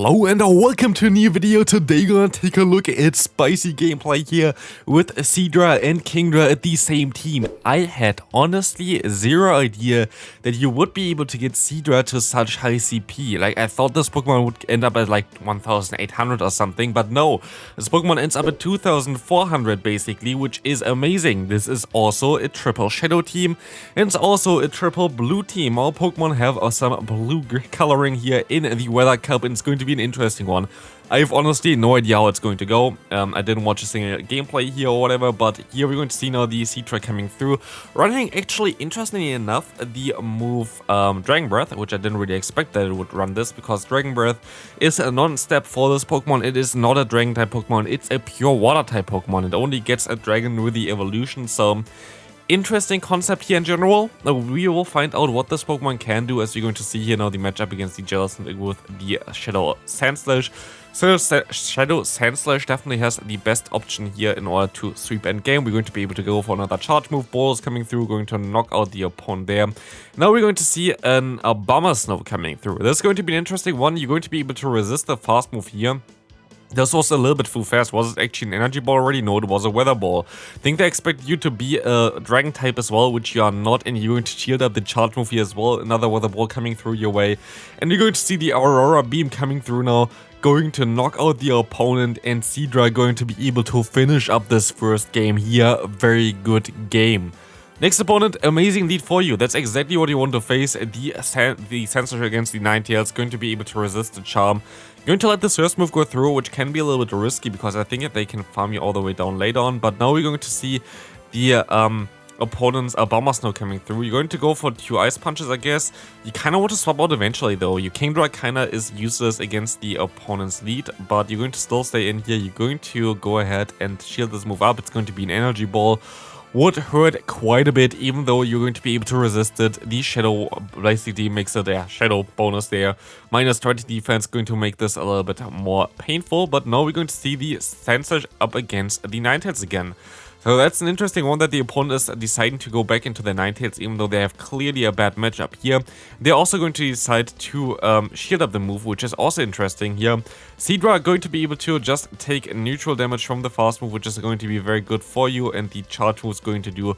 Hello and welcome to a new video. Today we're gonna take a look at spicy gameplay here with Seadra and Kingdra at the same team. I had honestly zero idea that you would be able to get Seadra to such high CP. Like, I thought this Pokemon would end up at like 1800 or something, but no. This Pokemon ends up at 2400 basically, which is amazing. This is also a triple shadow team and it's also a triple blue team. All Pokemon have some blue coloring here in the Weather Cup, and it's going to be an interesting one. I have honestly no idea how it's going to go. I didn't watch a single gameplay here or whatever, but here we're going to see now the Seadra coming through. Running actually, interestingly enough, the move Dragon Breath, which I didn't really expect that it would run this, because Dragon Breath is a non-step for this Pokemon. It is not a Dragon type Pokemon, it's a pure Water type Pokemon. It only gets a Dragon with the evolution, so interesting concept here in general. We will find out what this Pokemon can do, as you're going to see here now the matchup against the Jellicent with the Shadow Sandslash. So Shadow Sandslash definitely has the best option here in order to sweep endgame. We're going to be able to go for another charge move. Ball is coming through, going to knock out the opponent there. Now we're going to see an Abomasnow coming through. This is going to be an interesting one. You're going to be able to resist the fast move here. This was a little bit too fast. Was it actually an energy ball already? No, it was a weather ball. I think they expect you to be a dragon type as well, which you are not, and you're going to shield up the charge move here as well. Another weather ball coming through your way. And you're going to see the Aurora Beam coming through now, going to knock out the opponent, and Seadra going to be able to finish up this first game here. Very good game. Next opponent, amazing lead for you. That's exactly what you want to face. The Sensor against the Ninetales, going to be able to resist the charm. Going to let this first move go through, which can be a little bit risky because I think they can farm you all the way down later on. But now we're going to see the opponent's Abomasnow coming through. You're going to go for 2 Ice Punches, I guess. You kind of want to swap out eventually though. Your Kingdra kind of is useless against the opponent's lead, but you're going to still stay in here. You're going to go ahead and shield this move up. It's going to be an energy ball. Would hurt quite a bit, even though you're going to be able to resist it. The Shadow basically makes it a Shadow bonus there. Minus 20 defense, going to make this a little bit more painful. But now we're going to see the Sandslash up against the Ninetales again. So that's an interesting one that the opponent is deciding to go back into the Ninetales, even though they have clearly a bad matchup here. They're also going to decide to shield up the move, which is also interesting here. Seadra going to be able to just take neutral damage from the fast move, which is going to be very good for you, and the charge move is going to do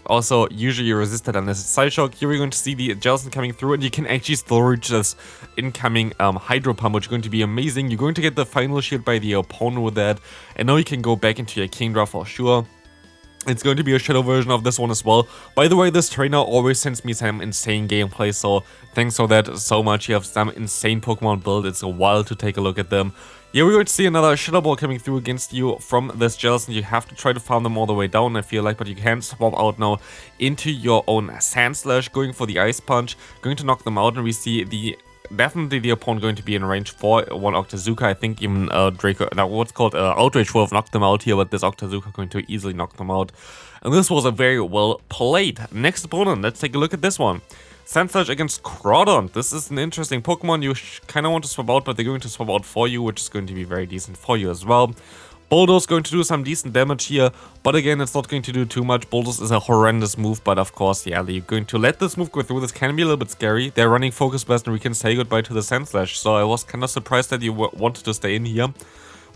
also usually resisted unless it's Side Shock. Here we're going to see the Jellicent coming through, and you can actually still reach this incoming Hydro Pump, which is going to be amazing. You're going to get the final shield by the opponent with that, and now you can go back into your Kingdra for sure. It's going to be a shadow version of this one as well. By the way, this trainer always sends me some insane gameplay, so thanks for that so much. You have some insane Pokemon build. It's a while to take a look at them. Here we're going to see another Shadow Ball coming through against you from this Jellicent. You have to try to farm them all the way down, I feel like, but you can swap out now into your own Sandslash, going for the Ice Punch, going to knock them out, and we see definitely the opponent going to be in range for one Octazooka. I think even Draco, now what's called Outrage will have knocked them out here, but this Octazooka going to easily knock them out. And this was a very well played. Next opponent, let's take a look at this one. Sandslash against Groudon. This is an interesting Pokemon you kind of want to swap out, but they're going to swap out for you, which is going to be very decent for you as well. Bulldoze going to do some decent damage here, but again, it's not going to do too much. Bulldoze is a horrendous move, but of course, yeah, you're going to let this move go through. This can be a little bit scary. They're running Focus Blast, and we can say goodbye to the Sandslash, so I was kind of surprised that you wanted to stay in here.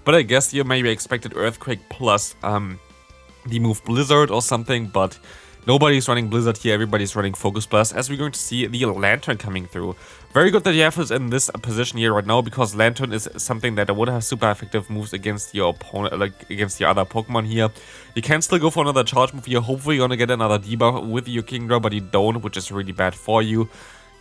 But I guess you maybe expected Earthquake plus the move Blizzard or something, but nobody's running Blizzard here, everybody's running Focus Blast, as we're going to see the Lanturn coming through. Very good that you have this in this position here right now, because Lanturn is something that would have super effective moves against your opponent, like against your other Pokemon here. You can still go for another charge move here. Hopefully you're gonna get another debuff with your Kingdra, but you don't, which is really bad for you.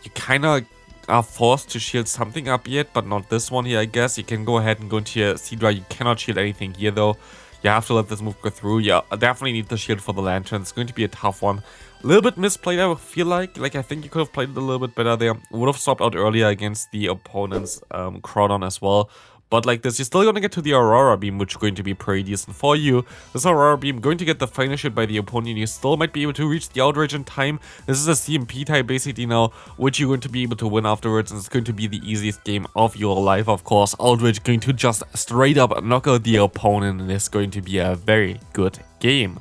You kind of are forced to shield something up yet, but not this one here, I guess. You can go ahead and go into your Seadra. You cannot shield anything here though. You have to let this move go through. Yeah, I definitely need the shield for the Lanturn. It's going to be a tough one. A little bit misplayed, I feel like. I think you could have played it a little bit better there. Would have swapped out earlier against the opponent's Groudon as well. But like this, you're still going to get to the Aurora Beam, which is going to be pretty decent for you. This Aurora Beam going to get the final shield by the opponent. You still might be able to reach the Outrage in time. This is a CMP type basically now, which you're going to be able to win afterwards. And it's going to be the easiest game of your life, of course. Outrage going to just straight up knock out the opponent, and it's going to be a very good game.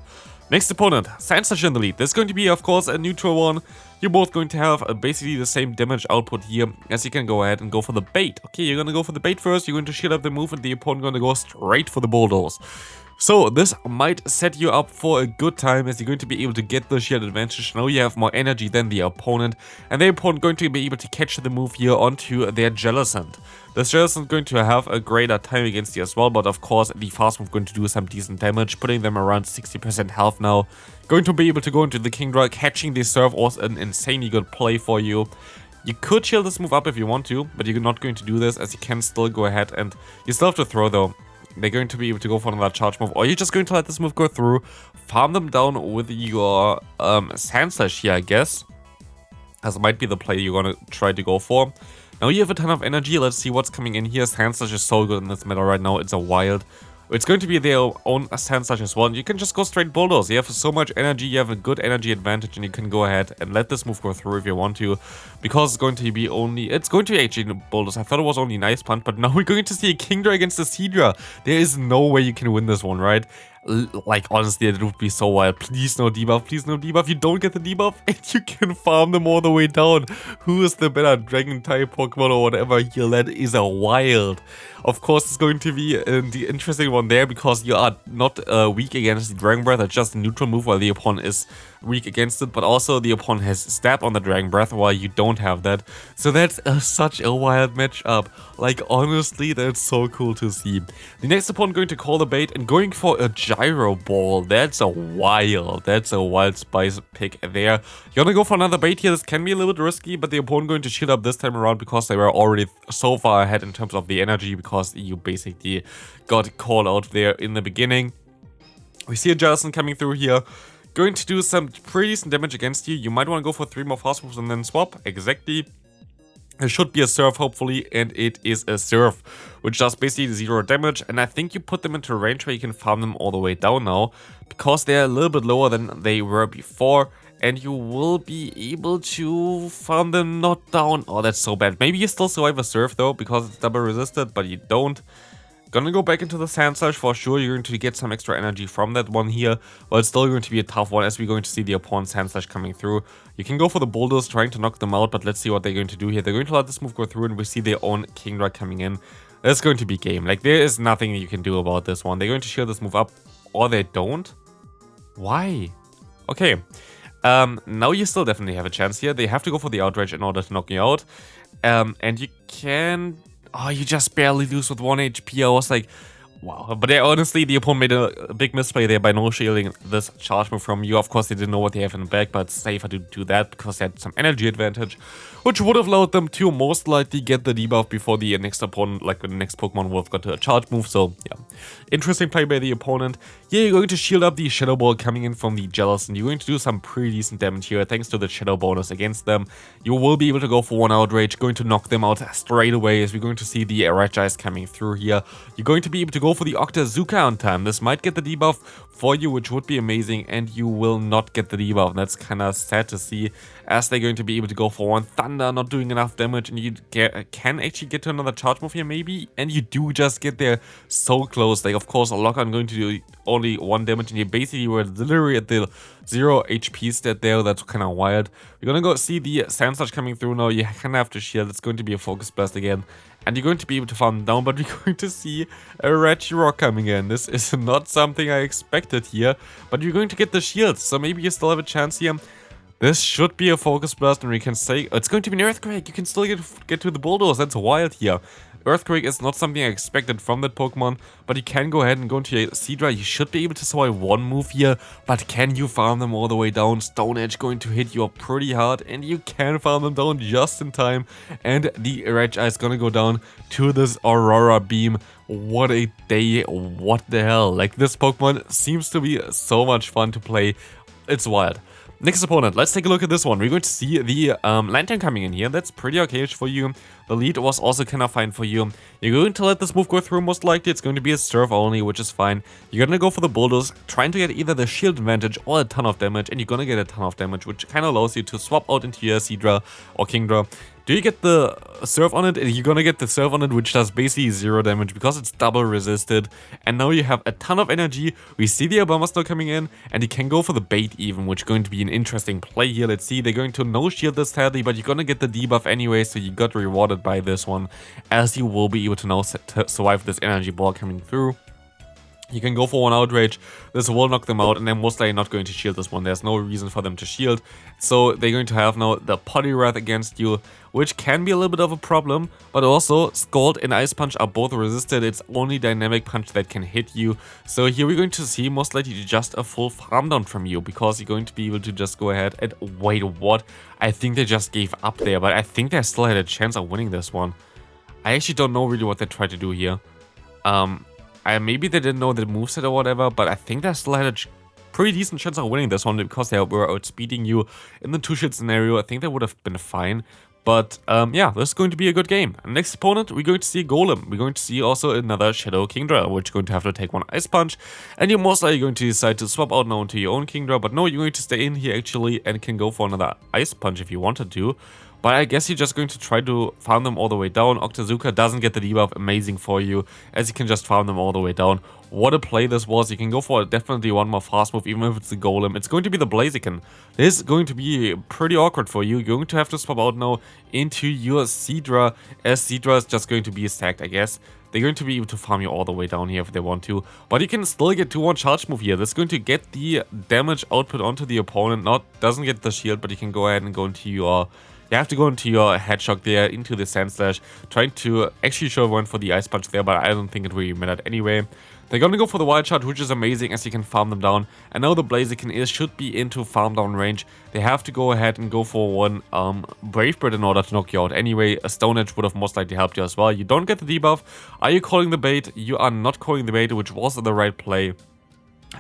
Next opponent, Sandslash in the lead. This is going to be, of course, a neutral one. you're both going to have basically the same damage output here, as you can go ahead and go for the bait. Okay, you're gonna go for the bait first, you're going to shield up the move, and the opponent gonna go straight for the bulldoze. So this might set you up for a good time, as you're going to be able to get the shield advantage. Now you have more energy than the opponent, and the opponent going to be able to catch the move here onto their Jellicent. This Jellicent is going to have a greater time against you as well, but of course the fast move going to do some decent damage, putting them around 60% health now. Going to be able to go into the Kingdra, catching the serve was an insanely good play for you. You could shield this move up if you want to, but you're not going to do this, as you can still go ahead and you still have to throw though. They're going to be able to go for another charge move, or you're just going to let this move go through, farm them down with your Sand Slash here, I guess. As might be the play you're going to try to go for. Now you have a ton of energy, let's see what's coming in here. Sand Slash is so good in this meta right now, it's a wild. It's going to be their own Sand Slash as well, and you can just go straight bulldoze. You have so much energy, you have a good energy advantage, and you can go ahead and let this move go through if you want to, because it's going to be actually bulldoze. I thought it was only Nice Punch, but now we're going to see a Kingdra against a Seadra. There is no way you can win this one, right? Like, honestly, it would be so wild. Please no debuff, please no debuff. You don't get the debuff, and you can farm them all the way down. Who is the better dragon type Pokemon or whatever here? That is a wild. Of course, it's going to be the interesting one there, because you are not weak against the Dragon Breath. It's just a neutral move while the opponent is weak against it, but also the opponent has Stab on the Dragon Breath while you don't have that. So that's such a wild matchup. Like, honestly, that's so cool to see. The next opponent going to call the bait and going for a Gyro Ball. That's a wild spice pick there. You're gonna go for another bait here. This can be a little bit risky, but the opponent going to shield up this time around, because they were already so far ahead in terms of the energy, because you basically got called out there in the beginning. We see a Jellicent coming through here, going to do some pretty decent damage against you. You might want to go for 3 more fast moves and then swap. Exactly. It should be a Surf, hopefully, and it is a Surf, which does basically 0 damage, and I think you put them into a range where you can farm them all the way down now, because they're a little bit lower than they were before, and you will be able to farm them not down. Oh, that's so bad. Maybe you still survive a Surf though, because it's double resisted, but you don't. Gonna go back into the Sand Slash for sure. You're going to get some extra energy from that one here, but it's still going to be a tough one, as we're going to see the opponent's Sand Slash coming through. You can go for the Bulldoze, trying to knock them out, but let's see what they're going to do here. They're going to let this move go through, and we see their own Kingdra coming in. That's going to be game. Like, there is nothing you can do about this one. They're going to shield this move up, or they don't. Why? Okay. Now you still definitely have a chance here. They have to go for the Outrage in order to knock you out. And you can... Oh, you just barely lose with 1 HP. I was like, wow. But honestly, the opponent made a big misplay there by no shielding this charge move from you. Of course, they didn't know what they have in the back, but it's safer to do that, because they had some energy advantage, which would have allowed them to most likely get the debuff before the next opponent, like the next Pokemon, would have got a charge move. So, yeah. Interesting play by the opponent. Yeah, you're going to shield up the Shadow Ball coming in from the Jellicent. You're going to do some pretty decent damage here, thanks to the Shadow bonus against them. You will be able to go for 1 Outrage, going to knock them out straight away, as we're going to see the Regice coming through here. You're going to be able to go for the Octazooka on time. This might get the debuff for you, which would be amazing, and you will not get the debuff. That's kind of sad to see, as they're going to be able to go for 1 Thunder, not doing enough damage, and you can actually get to another charge move here maybe, and you do just get there so close. Like, of course, a Lock-on going to do only 1 damage, and you basically were literally at the 0 HP stat there. That's kind of wild. We're gonna go see the Sand Slash coming through now. You kind of have to shield. It's going to be a Focus Blast again, and you're going to be able to farm down, but we're going to see a Regirock coming in. This is not something I expected here, but you're going to get the shield, so maybe you still have a chance here. This should be a Focus Blast, and we can say it's going to be an Earthquake. You can still get to the Bulldoze. That's wild here. Earthquake is not something I expected from that Pokemon, but you can go ahead and go into a Seadra. You should be able to survive 1 move here, but can you farm them all the way down? Stone Edge going to hit you up pretty hard, and you can farm them down just in time, and the Regice is gonna go down to this Aurora Beam. What a day, what the hell. Like, this Pokemon seems to be so much fun to play. It's wild. Next opponent, let's take a look at this one. We're going to see the Lanturn coming in here. That's pretty okay for you. The lead was also kind of fine for you. You're going to let this move go through most likely. It's going to be a Surf only, which is fine. You're going to go for the Bulldoze, trying to get either the shield advantage or a ton of damage, and you're going to get a ton of damage, which kind of allows you to swap out into your Seadra or Kingdra. Do you get the surf on it? You're gonna get the surf on it, which does basically 0 damage because it's double resisted. And now you have a ton of energy. We see the Abomasnow coming in, and you can go for the bait even, which is going to be an interesting play here. Let's see, they're going to no shield this sadly, but you're gonna get the debuff anyway, so you got rewarded by this one, as you will be able to now survive this energy ball coming through. You can go for one outrage, this will knock them out, and they're most likely not going to shield this one. There's no reason for them to shield. So they're going to have now the Potty Wrath against you, which can be a little bit of a problem, but also Scald and Ice Punch are both resisted. It's only Dynamic Punch that can hit you. So here we're going to see most likely just a full farm down from you, because you're going to be able to just go ahead and wait, what? I think they just gave up there, but I think they still had a chance of winning this one. I actually don't know really what they tried to do here. Maybe they didn't know the moveset or whatever, but I think they still had a pretty decent chance of winning this one because they were outspeeding you in the 2-shot scenario. I think that would have been fine. But yeah, this is going to be a good game. Next opponent, we're going to see Golem. We're going to see also another Shadow Kingdra, which is going to have to take one Ice Punch. And you're most likely going to decide to swap out now into your own Kingdra. But no, you're going to stay in here actually and can go for another Ice Punch if you wanted to. But I guess you're just going to try to farm them all the way down. Octazooka doesn't get the debuff, amazing for you, as you can just farm them all the way down. What a play this was. You can go for definitely one more fast move, even if it's the Golem. It's going to be the Blaziken. This is going to be pretty awkward for you. You're going to have to swap out now into your Seadra, as Seadra is just going to be stacked, I guess. They're going to be able to farm you all the way down here if they want to. But you can still get 2-1 charge move here. That's going to get the damage output onto the opponent. Doesn't get the shield, but you can go ahead and go into your... You have to go into your Headshot there, into the Sand Slash, trying to actually show one for the Ice Punch there, but I don't think it really mattered anyway. They're gonna go for the Wild Shot, which is amazing as you can farm them down. And now the Blaziken should be into farm down range. They have to go ahead and go for one Brave Bird in order to knock you out anyway. A Stone Edge would have most likely helped you as well. You don't get the debuff. Are you calling the bait? You are not calling the bait, which was the right play,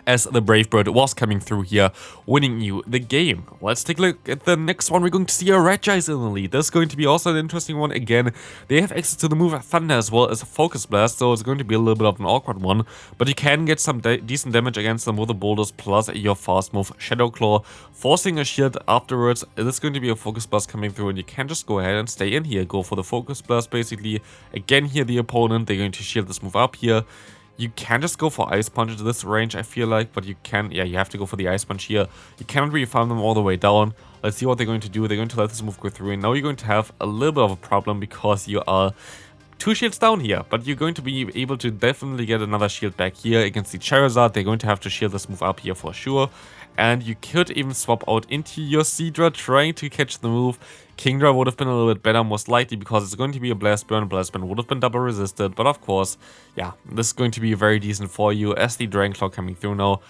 as the Brave Bird was coming through here, winning you the game. Let's take a look at the next one. We're going to see a Regice in the lead. This is going to be also an interesting one. Again, they have access to the move Thunder as well as a Focus Blast, so it's going to be a little bit of an awkward one. But you can get some decent damage against them with the Boulders plus your fast move Shadow Claw, forcing a shield afterwards. This is going to be a Focus Blast coming through, and you can just go ahead and stay in here. Go for the Focus Blast basically. Again here the opponent, they're going to shield this move up here. You can just go for Ice Punch at this range, I feel like, but you can, yeah, you have to go for the Ice Punch here. You cannot really farm them all the way down. Let's see what they're going to do. They're going to let this move go through, and now you're going to have a little bit of a problem because you are 2 shields down here, but you're going to be able to definitely get another shield back here against the Charizard. They're going to have to shield this move up here for sure. And you could even swap out into your Seadra, trying to catch the move. Kingdra would have been a little bit better, most likely, because it's going to be a Blast Burn. Blast Burn would have been double resisted, but of course, yeah, this is going to be very decent for you as the Dragon Claw coming through now.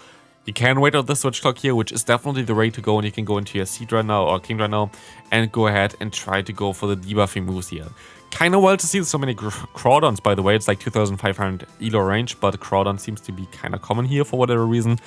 You can wait out the Switch Clock here, which is definitely the way to go, and you can go into your Seadra now, or Kingdra now, and go ahead and try to go for the debuffing moves here. Kind of wild to see so many Groudons, by the way. It's like 2500 ELO range, but Groudon seems to be kind of common here for whatever reason.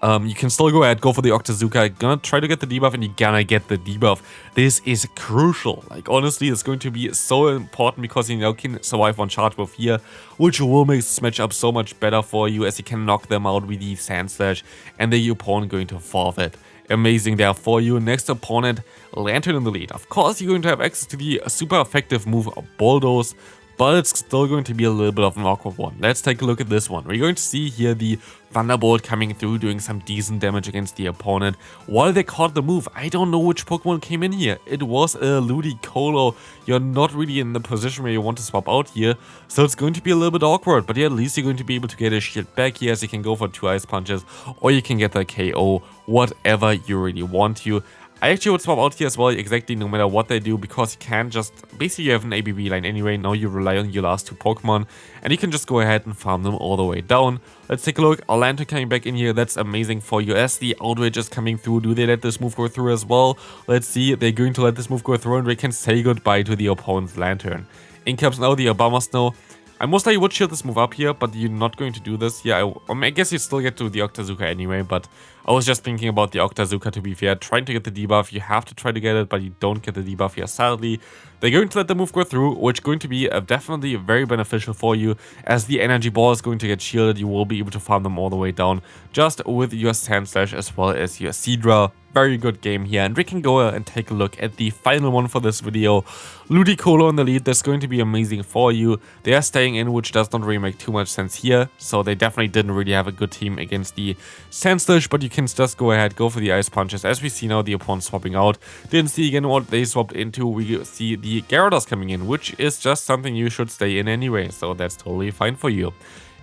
You can still go ahead, go for the Octazooka, gonna try to get the debuff, and you're gonna get the debuff. This is crucial. Like, honestly, it's going to be so important because you now can survive one charge move here, which will make this matchup so much better for you as you can knock them out with the Sand Slash, and the opponent going to forfeit. Amazing there for you. Next opponent, Lanturn in the lead. Of course, you're going to have access to the super effective move Bulldoze, but it's still going to be a little bit of an awkward one. Let's take a look at this one. We're going to see here the Thunderbolt coming through, doing some decent damage against the opponent while they caught the move. I don't know which Pokemon came in here. It was a Ludicolo. You're not really in the position where you want to swap out here, so it's going to be a little bit awkward. But yeah, at least you're going to be able to get a shield back here, as you can go for 2 Ice Punches, or you can get the KO, whatever you really want to. I actually would swap out here as well, exactly no matter what they do, because you can just, basically you have an ABB line anyway, now you rely on your last 2 Pokemon, and you can just go ahead and farm them all the way down. Let's take a look, Lanturn coming back in here, that's amazing for you, as the Outrage is coming through. Do they let this move go through as well? Let's see, they're going to let this move go through, and we can say goodbye to the opponent's Lanturn. In comes now the Abomasnow. I most likely would shield this move up here, but you're not going to do this. Yeah, I guess you still get to the Octazooka anyway, but I was just thinking about the Octazooka, to be fair, trying to get the debuff. You have to try to get it, but you don't get the debuff here, sadly. They're going to let the move go through, which is going to be definitely very beneficial for you, as the energy ball is going to get shielded. You will be able to farm them all the way down, just with your Sandslash as well as your Seadra. Very good game here, and we can go and take a look at the final one for this video. Ludicolo in the lead. That's going to be amazing for you. They are staying in, which does not really make too much sense here, so they definitely didn't really have a good team against the Sandslash, but you can just go ahead, go for the Ice Punches. As we see now, the opponent swapping out. Didn't see again what they swapped into. We see the Gyarados coming in, which is just something you should stay in anyway, so that's totally fine for you.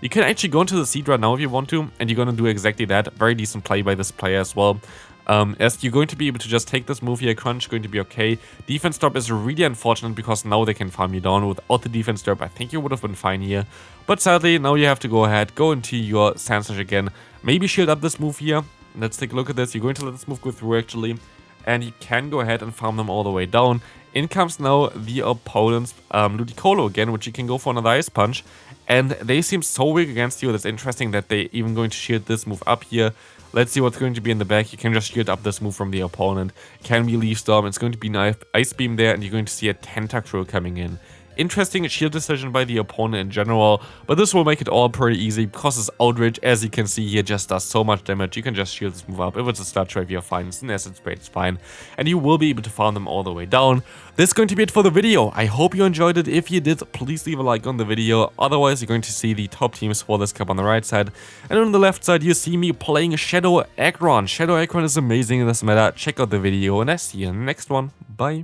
You can actually go into the Seadra now if you want to, and you're going to do exactly that. Very decent play by this player as well. As you're going to be able to just take this move here, Crunch is going to be okay. Defense drop is really unfortunate because now they can farm you down. Without the defense drop, I think you would have been fine here. But sadly, now you have to go ahead, go into your Sandslash again. Maybe shield up this move here. Let's take a look at this. You're going to let this move go through actually. And you can go ahead and farm them all the way down. In comes now the opponent's Ludicolo again, which you can go for another Ice Punch. And they seem so weak against you. That's interesting that they even going to shield this move up here. Let's see what's going to be in the back. You can just shield up this move from the opponent. Can be Leaf Storm. It's going to be an Ice Beam there, and you're going to see a Tentacruel coming in. Interesting shield decision by the opponent in general, but this will make it all pretty easy because this Outrage, as you can see here, just does so much damage. You can just shield this move up. If it's a Star Trade, you're fine. It's an Acid Spray, it's fine. And you will be able to farm them all the way down. This is going to be it for the video. I hope you enjoyed it. If you did, please leave a like on the video. Otherwise, you're going to see the top teams for this cup on the right side. And on the left side, you see me playing Shadow Aggron. Shadow Aggron is amazing in this meta. Check out the video, and I see you in the next one. Bye.